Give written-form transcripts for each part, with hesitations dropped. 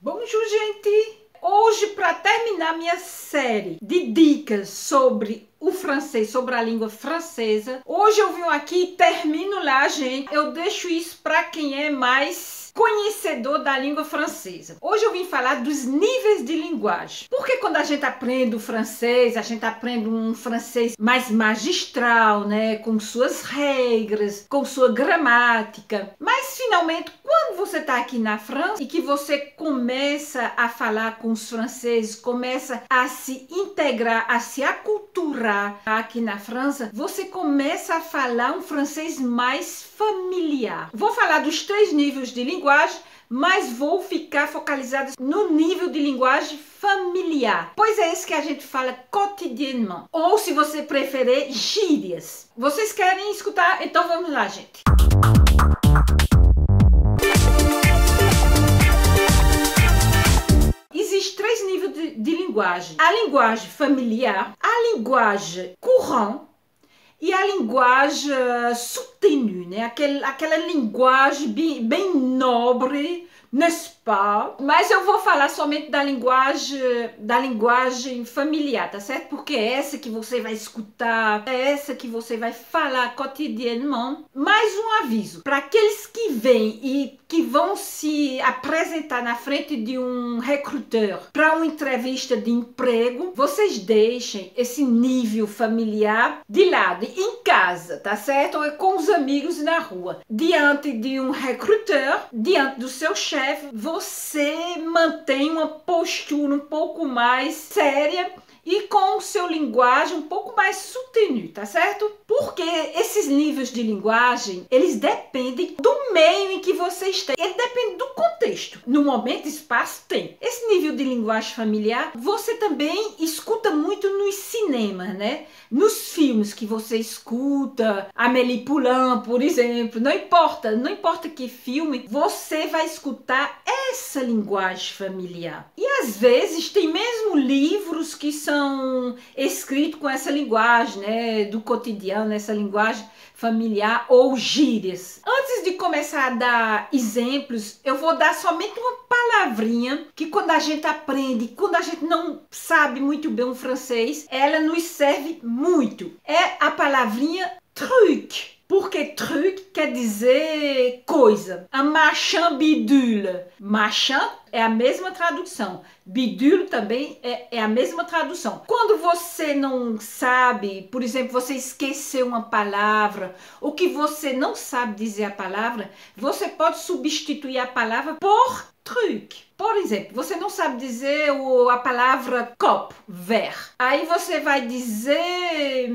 Bonjour, gente! Hoje, para terminar minha série de dicas sobre o francês, sobre a língua francesa, hoje eu vim aqui e termino lá, gente. Eu deixo isso para quem é mais conhecedor da língua francesa. Hoje eu vim falar dos níveis de linguagem. Porque quando a gente aprende o francês, a gente aprende um francês mais magistral, né? Com suas regras, com sua gramática. Mas, finalmente, quando você está aqui na França e que você começa a falar com os franceses, começa a se integrar, a se aculturar aqui na França, você começa a falar um francês mais familiar. Vou falar dos 3 níveis de linguagem, mas vou ficar focalizada no nível de linguagem familiar, pois é isso que a gente fala cotidianamente, ou se você preferir, gírias. Vocês querem escutar? Então vamos lá, gente. Existem 3 níveis de linguagem: a linguagem familiar, a linguagem courant e a linguagem soutenue, né? Aquela linguagem bem nobre, n'est-ce pas? Mas eu vou falar somente da linguagem familiar, tá certo? Porque é essa que você vai escutar, é essa que você vai falar cotidianamente. Mais um aviso, para aqueles que vêm e que vão se apresentar na frente de um recruteur para uma entrevista de emprego, vocês deixem esse nível familiar de lado, em casa, tá certo? Ou com os amigos na rua. Diante de um recruteur, diante do seu chefe, você mantém uma postura um pouco mais séria e com o seu linguagem um pouco mais soutenue, tá certo? Porque esses níveis de linguagem, eles dependem do meio em que você está. Ele depende do contexto. No momento, espaço, tem. Esse nível de linguagem familiar, você também escuta muito nos cinemas, né? Nos filmes que você escuta, Amélie Poulain, por exemplo, não importa que filme, você vai escutar essa linguagem familiar. E às vezes tem mesmo livros que são escritos com essa linguagem, né, do cotidiano, essa linguagem familiar ou gírias. Antes de começar a dar exemplos, eu vou dar somente uma palavrinha que quando a gente aprende, quando a gente não sabe muito bem o francês, ela nos serve muito. É a palavrinha truc. Porque truc quer dizer coisa. Un machin bidule. Machin é a mesma tradução. Bidule também é a mesma tradução. Quando você não sabe, por exemplo, você esqueceu uma palavra, ou que você não sabe dizer a palavra, você pode substituir a palavra por truc. Por exemplo, você não sabe dizer a palavra copo, verre. Aí você vai dizer...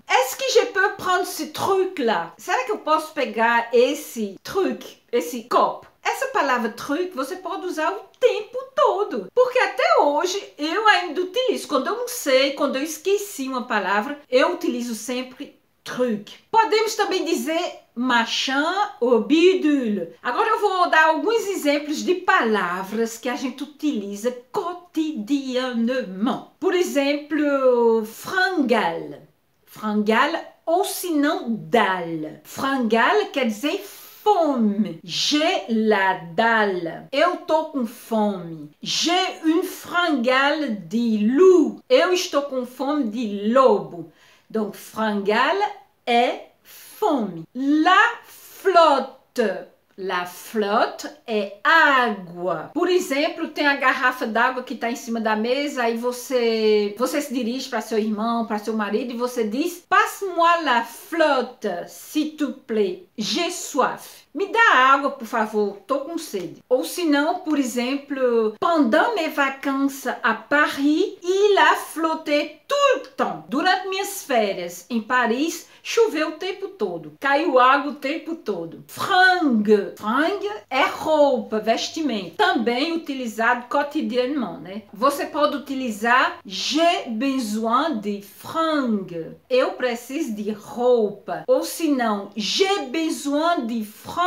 Est-ce que je peux prendre ce truc-là? Será que eu posso pegar esse truc, esse copo? Essa palavra truc você pode usar o tempo todo. Porque até hoje eu ainda utilizo. Quando eu não sei, quando eu esqueci uma palavra, eu utilizo sempre truc. Podemos também dizer machin ou bidule. Agora eu vou dar alguns exemplos de palavras que a gente utiliza cotidianamente. Por exemplo, fringale. Fringale ou se não dalle. Fringale quer dizer fome. J'ai la dalle. Eu tô com fome. J'ai une fringale de loup. Eu estou com fome de lobo. Donc, fringale é fome. La flotte. La flotte é água. Por exemplo, tem a garrafa d'água que está em cima da mesa, aí você se dirige para seu irmão, para seu marido e você diz: passe-moi la flotte, s'il te plaît, j'ai soif. Me dá água, por favor, tô com sede. Ou se não, por exemplo, pendant mes vacances à Paris, il a flotté tout le temps. Durante minhas férias em Paris, choveu o tempo todo, caiu água o tempo todo. Fringue. Fringue é roupa, vestimento. Também utilizado cotidianamente, né? Você pode utilizar j'ai besoin de fringue. Eu preciso de roupa. Ou se não, j'ai besoin de fringue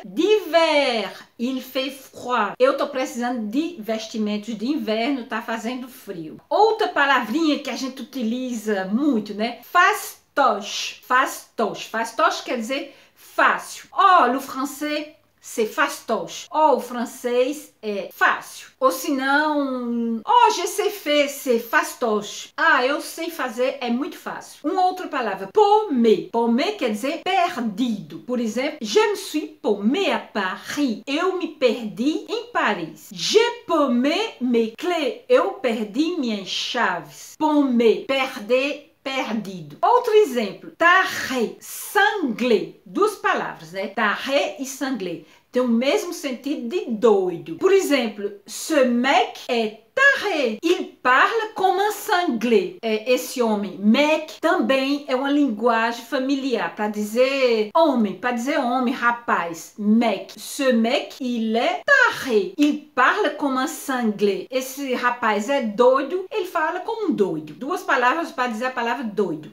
d'hiver. Il fait froid. Eu tô precisando de vestimentos de inverno, tá fazendo frio. Outra palavrinha que a gente utiliza muito, né? Fastoche. Fastoche. Fastoche quer dizer fácil. Oh, le français c'est fastoche. Ou o francês é fácil. Ou se não, oh, je sais faire, c'est fastoche. Ah, eu sei fazer, é muito fácil. Uma outra palavra, paumé. Paumé quer dizer perdido. Por exemplo, je me suis paumé à Paris. Eu me perdi em Paris. J'ai paumé mes clés. Eu perdi minhas chaves. Paumé, perder, perdido. Outro exemplo, taré, sanglé. Duas palavras, né? Taré e sanglé. Tem o mesmo sentido de doido. Por exemplo, ce mec est taré. Il parle comme un cinglé. Esse homem, mec, também é uma linguagem familiar para dizer homem, rapaz. Mec. Ce mec, il est taré. Il parle comme un cinglé. Esse rapaz é doido, ele fala como um doido. Duas palavras para dizer a palavra doido.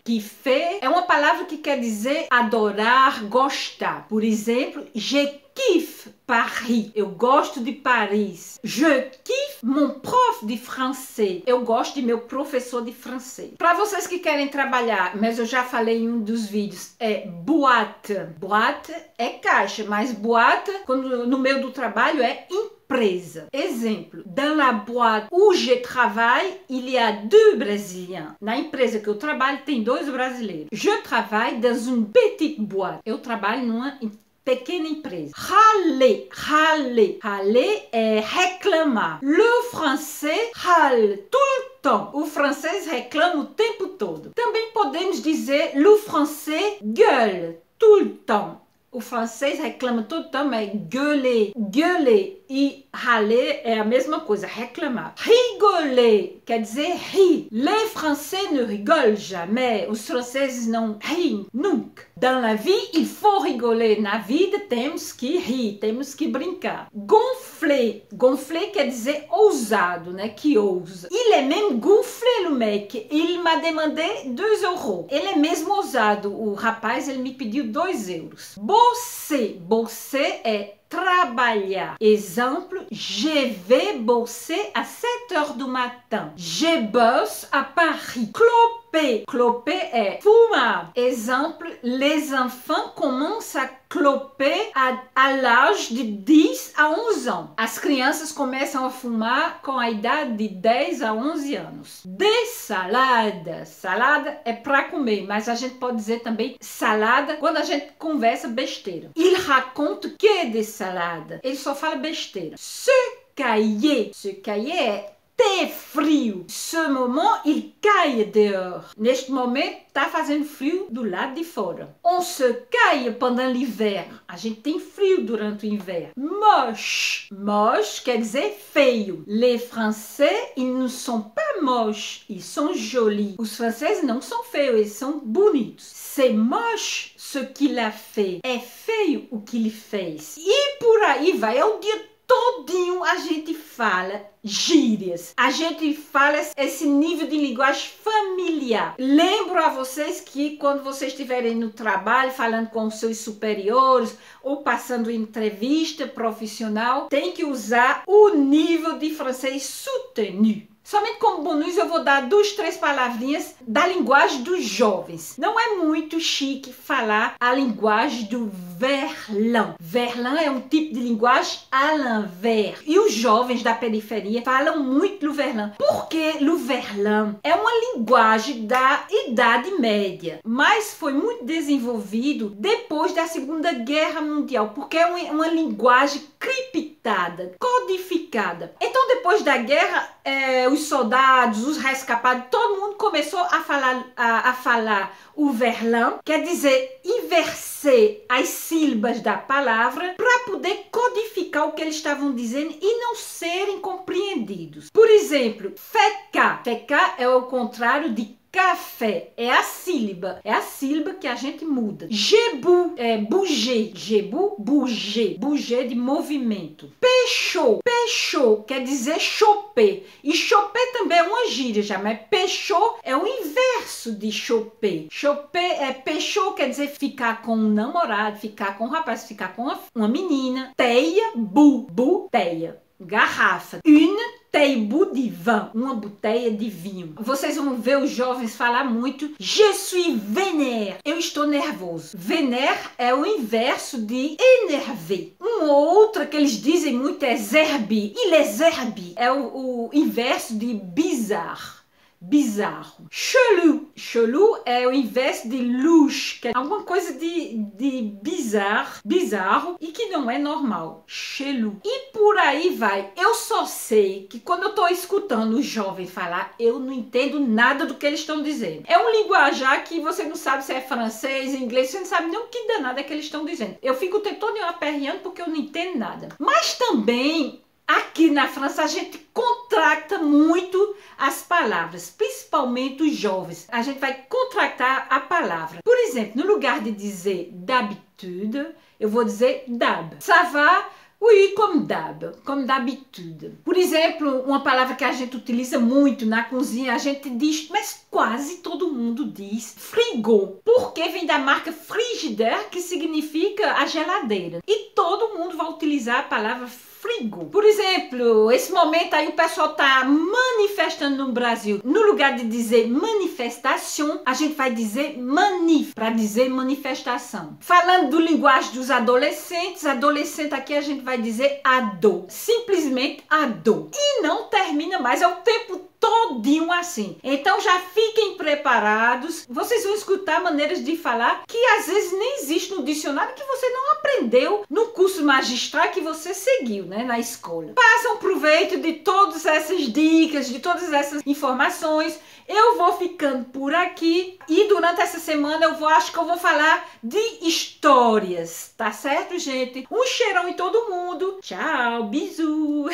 Kiffer é uma palavra que quer dizer adorar, gostar. Por exemplo, je kiffe Paris. Eu gosto de Paris. Je kiffe mon prof de français. Eu gosto de meu professor de francês. Para vocês que querem trabalhar, mas eu já falei em um dos vídeos, é boîte. Boîte é caixa, mas boîte, quando no meio do trabalho, é empresa. Exemplo, dans la boîte où je travaille, il y a 2 Brésiliens. Na empresa que eu trabalho, tem 2 brasileiros. Je travaille dans une petite boîte. Eu trabalho numa pequena empresa. Râler, râler. Râler é reclamar. Le français râle tout le temps. O francês reclama o tempo todo. Também podemos dizer le français gueule tout le temps. O francês reclama todo o tempo, mas gueuler. Gueuler e râler é a mesma coisa, reclamar. Rigoler quer dizer rir. Les Français ne rigolent jamais. Os franceses não riem nunca. Dans la vie, il faut rigoler. Na vida temos que rir, temos que brincar. Gonfler. Gonfler quer dizer ousado, né? Que ousa. Il est même gonflé, le mec. Il m'a demandé 2 euros. Ele é mesmo ousado. O rapaz, ele me pediu 2 euros. Bosser. Bosser é trabalhar. Exemple, je vais bosser à 7 heures du matin. Je bosse à Paris. Cloper. Cloper é fumar. Exemple, les enfants commencent à cloper à l'âge de 10 a 11 ans. As crianças começam a fumar com a idade de 10 a 11 anos. De salada. Salada é para comer, mas a gente pode dizer também salada quando a gente conversa besteira. Il raconte que de salada. Ele só fala besteira. Se cailler. Se cailler é ter frio. Ce moment, il caille dehors. Neste momento, tá fazendo frio do lado de fora. On se caille pendant l'hiver. A gente tem frio durante o inverno. Moche. Moche quer dizer feio. Les Français, ils ne sont pas moches. Ils sont jolis. Os franceses não são feios, eles são bonitos. C'est moche ce qu'il a fait. É feio o que ele fez. E por aí vai. É o dia todinho a gente fala gírias. A gente fala esse nível de linguagem familiar. Lembro a vocês que quando vocês estiverem no trabalho, falando com os seus superiores ou passando entrevista profissional, tem que usar o nível de francês soutenu. Somente como bônus eu vou dar 2, 3 palavrinhas da linguagem dos jovens. Não é muito chique falar a linguagem do verlan. Verlan é um tipo de linguagem à l'envers. E os jovens da periferia falam muito do verlan. Porque o verlan é uma linguagem da Idade Média, mas foi muito desenvolvido depois da Segunda Guerra Mundial, porque é uma linguagem criptada, codificada. Então, depois da guerra, os soldados, os rescapados, todo mundo começou a falar o verlan, quer dizer inverser as sílabas da palavra para poder codificar o que eles estavam dizendo e não serem compreendidos. Por exemplo, fecar. Fecar é o contrário de café, é a sílaba que a gente muda. Jebu é bouger, jebu, bouger, bouger de movimento. Pechot, pechot quer dizer choper, e choper também é uma gíria já, mas pechot é o inverso de choper. Choper é pechot, quer dizer ficar com um namorado, ficar com um rapaz, ficar com uma menina. Teia, bu, teia. garrafa. Une table de vin, uma botella de vinho. Vocês vão ver os jovens falar muito je suis vénère, eu estou nervoso. Vénère é o inverso de énervé. Uma outra que eles dizem muito é zerbi. Il est zerbi é o inverso de bizarre. Bizarro. Chelou. Chelou é o inverso de louche, que é alguma coisa de bizarro e que não é normal. Chelou. E por aí vai. Eu só sei que quando eu tô escutando o jovem falar, eu não entendo nada do que eles estão dizendo. É um linguajar que você não sabe se é francês, inglês, você não sabe nem o que danado é que eles estão dizendo. Eu fico o tempo todo aperreando porque eu não entendo nada. Mas também aqui na França a gente contracta muito as palavras, principalmente os jovens. A gente vai contractar a palavra. Por exemplo, no lugar de dizer d'habitude, eu vou dizer d'hab. Ça va? Oui, comme d'habitude. Por exemplo, uma palavra que a gente utiliza muito na cozinha, a gente diz, mas quase todo mundo diz frigo, porque vem da marca Frigidaire, que significa a geladeira. E todo mundo vai utilizar a palavra frigo. Por exemplo, esse momento aí o pessoal tá manifestando no Brasil. No lugar de dizer manifestação, a gente vai dizer manif, para dizer manifestação. Falando do linguagem dos adolescentes, adolescente aqui a gente vai dizer ado. Simplesmente ado. E não termina mais, é o tempo todinho assim. Então já fiquem preparados. Vocês vão escutar maneiras de falar que às vezes nem existe no dicionário, que você não aprendeu no curso magistral que você seguiu, né, na escola. Façam proveito de todas essas dicas, de todas essas informações. Eu vou ficando por aqui e durante essa semana acho que eu vou falar de histórias, tá certo, gente? Um cheirão em todo mundo. Tchau, bisu!